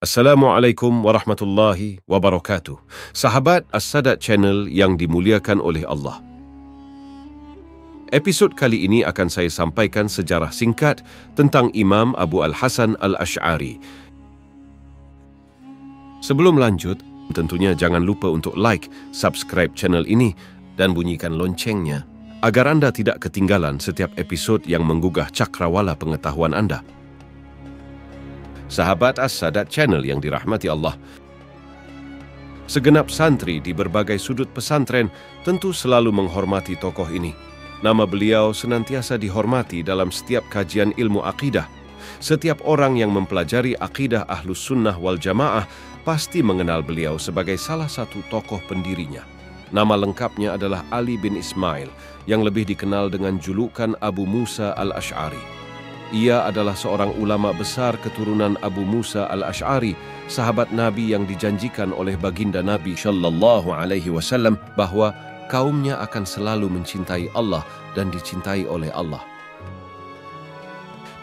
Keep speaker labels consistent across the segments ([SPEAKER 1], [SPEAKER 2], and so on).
[SPEAKER 1] Assalamualaikum warahmatullahi wabarakatuh. Sahabat As-Sadat Channel yang dimuliakan oleh Allah. Episod kali ini akan saya sampaikan sejarah singkat tentang Imam Abu Al-Hasan Al-Ash'ari. Sebelum lanjut, tentunya jangan lupa untuk like, subscribe channel ini dan bunyikan loncengnya agar anda tidak ketinggalan setiap episod yang menggugah cakrawala pengetahuan anda. Sahabat As-Sadat Channel yang dirahmati Allah, segenap santri di berbagai sudut pesantren tentu selalu menghormati tokoh ini. Nama beliau senantiasa dihormati dalam setiap kajian ilmu akidah. Setiap orang yang mempelajari akidah Ahlus Sunnah wal Jamaah pasti mengenal beliau sebagai salah satu tokoh pendirinya. Nama lengkapnya adalah Ali bin Ismail, yang lebih dikenal dengan julukan Abu Musa Al-Ash'ari. Ia adalah seorang ulama besar keturunan Abu Musa Al-Ash'ari, sahabat Nabi yang dijanjikan oleh baginda Nabi Shallallahu Alaihi Wasallam bahwa kaumnya akan selalu mencintai Allah dan dicintai oleh Allah.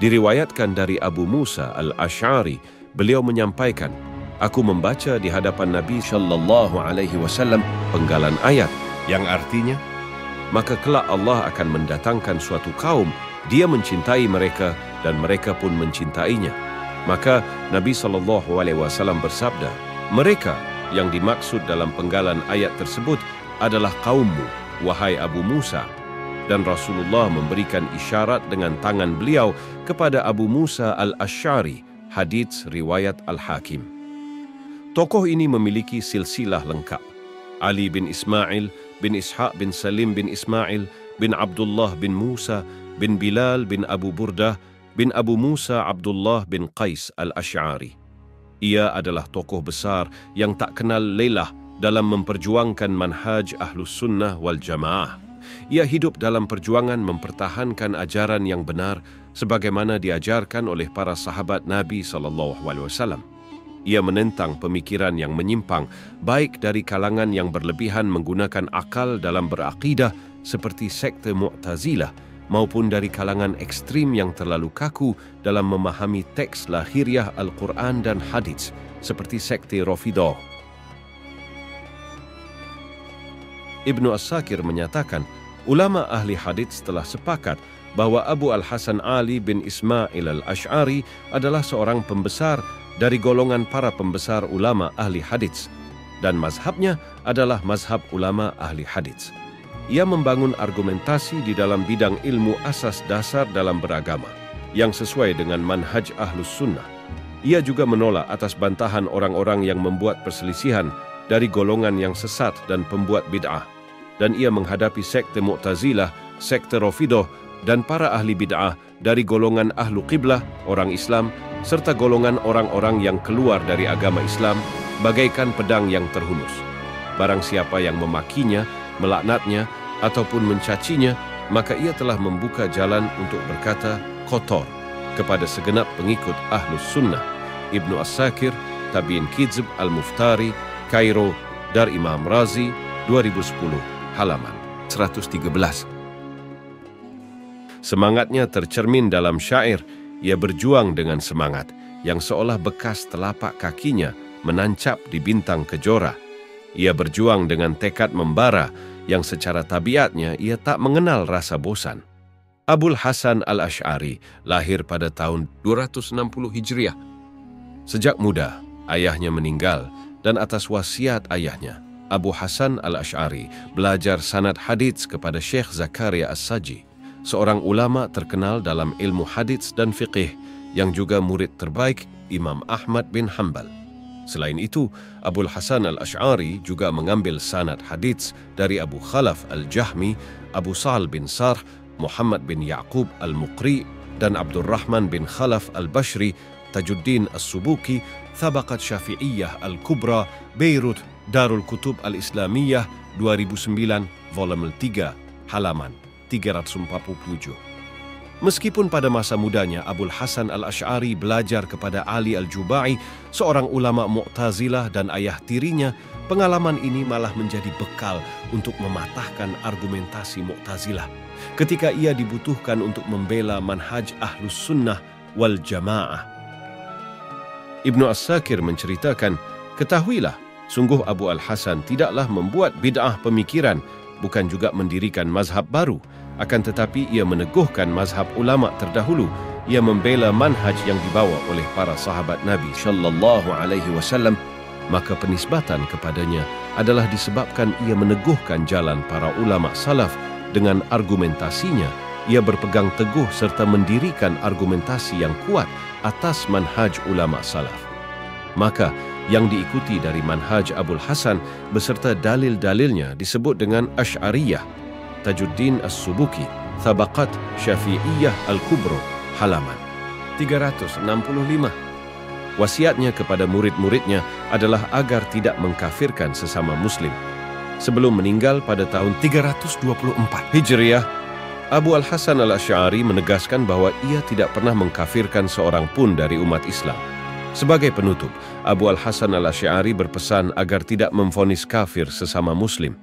[SPEAKER 1] Diriwayatkan dari Abu Musa Al-Ash'ari, beliau menyampaikan, "Aku membaca di hadapan Nabi Shallallahu Alaihi Wasallam penggalan ayat yang artinya, maka kelak Allah akan mendatangkan suatu kaum, Dia mencintai mereka dan mereka pun mencintainya." Maka Nabi SAW bersabda, "Mereka yang dimaksud dalam penggalan ayat tersebut adalah kaummu, wahai Abu Musa." Dan Rasulullah memberikan isyarat dengan tangan beliau kepada Abu Musa Al-Ash'ari, hadits riwayat Al-Hakim. Tokoh ini memiliki silsilah lengkap. Ali bin Ismail, bin Ishaq bin Salim bin Ismail, bin Abdullah bin Musa, bin Bilal bin Abu Burdah, bin Abu Musa Abdullah bin Qais Al-Ash'ari. Ia adalah tokoh besar yang tak kenal lelah dalam memperjuangkan manhaj Ahlus Sunnah wal Jamaah. Ia hidup dalam perjuangan mempertahankan ajaran yang benar sebagaimana diajarkan oleh para sahabat Nabi SAW. Ia menentang pemikiran yang menyimpang, baik dari kalangan yang berlebihan menggunakan akal dalam berakidah seperti sekte Mu'tazilah, maupun dari kalangan ekstrim yang terlalu kaku dalam memahami teks lahiriah Al-Quran dan hadits seperti sekte Rafidah. Ibnu As-Sakir menyatakan, ulama ahli hadits telah sepakat bahwa Abu Al-Hasan Ali bin Ismail Al-Ash'ari adalah seorang pembesar dari golongan para pembesar ulama ahli hadits, dan mazhabnya adalah mazhab ulama ahli hadits. Ia membangun argumentasi di dalam bidang ilmu asas dasar dalam beragama, yang sesuai dengan manhaj Ahlus Sunnah. Ia juga menolak atas bantahan orang-orang yang membuat perselisihan dari golongan yang sesat dan pembuat bid'ah. Dan ia menghadapi sekte Mu'tazilah, sekte Rafidah, dan para ahli bid'ah dari golongan Ahlu Qiblah, orang Islam, serta golongan orang-orang yang keluar dari agama Islam, bagaikan pedang yang terhunus. Barang siapa yang memakinya, melaknatnya, ataupun mencacinya, maka ia telah membuka jalan untuk berkata kotor kepada segenap pengikut Ahlus Sunnah. Ibnu As-Sakir, Tabi'in Kizb Al-Muftari, Kairo, Dar Imam Razi, 2010, halaman 113. Semangatnya tercermin dalam syair, ia berjuang dengan semangat yang seolah bekas telapak kakinya menancap di bintang kejora. Ia berjuang dengan tekad membara yang secara tabiatnya ia tak mengenal rasa bosan. Abul Hasan Al-Ash'ari lahir pada tahun 260 Hijriah. Sejak muda, ayahnya meninggal dan atas wasiat ayahnya, Abu Hasan Al-Ash'ari belajar sanad hadits kepada Syekh Zakaria As-Saji, seorang ulama terkenal dalam ilmu hadits dan fiqih yang juga murid terbaik Imam Ahmad bin Hanbal. Selain itu, Abul Hasan Al-Ash'ari juga mengambil sanad hadits dari Abu Khalaf Al-Jahmi, Abu Sa'al bin Sarh, Muhammad bin Ya'qub Al-Muqri, dan Abdurrahman bin Khalaf Al-Bashri, Tajuddin As-Subuki, Thabaqat Syafi'iyah Al-Kubra, Beirut, Darul Kutub Al-Islamiyah, 2009, volume 3, halaman 347. Meskipun pada masa mudanya Abul Hasan Al-Ash'ari belajar kepada Ali Al-Jubai, seorang ulama Mu'tazilah dan ayah tirinya, pengalaman ini malah menjadi bekal untuk mematahkan argumentasi Mu'tazilah ketika ia dibutuhkan untuk membela manhaj Ahlus Sunnah wal Jamaah. Ibnu As-Sakir menceritakan, ketahuilah, sungguh Abu Al-Hasan tidaklah membuat bid'ah pemikiran, bukan juga mendirikan mazhab baru, akan tetapi ia meneguhkan mazhab ulama terdahulu. Ia membela manhaj yang dibawa oleh para sahabat Nabi sallallahu alaihi wasallam, maka penisbatan kepadanya adalah disebabkan ia meneguhkan jalan para ulama salaf dengan argumentasinya. Ia berpegang teguh serta mendirikan argumentasi yang kuat atas manhaj ulama salaf. Maka yang diikuti dari manhaj Abul Hasan beserta dalil-dalilnya disebut dengan Asy'ariyah. Tajuddin As-Subuki, Tabaqat Syafi'iyah Al-Kubro, halaman 365. Wasiatnya kepada murid-muridnya adalah agar tidak mengkafirkan sesama muslim. Sebelum meninggal pada tahun 324 Hijriah, Abu Al-Hasan Al-Asy'ari menegaskan bahwa ia tidak pernah mengkafirkan seorang pun dari umat Islam. Sebagai penutup, Abu Al-Hasan Al-Asy'ari berpesan agar tidak memvonis kafir sesama muslim.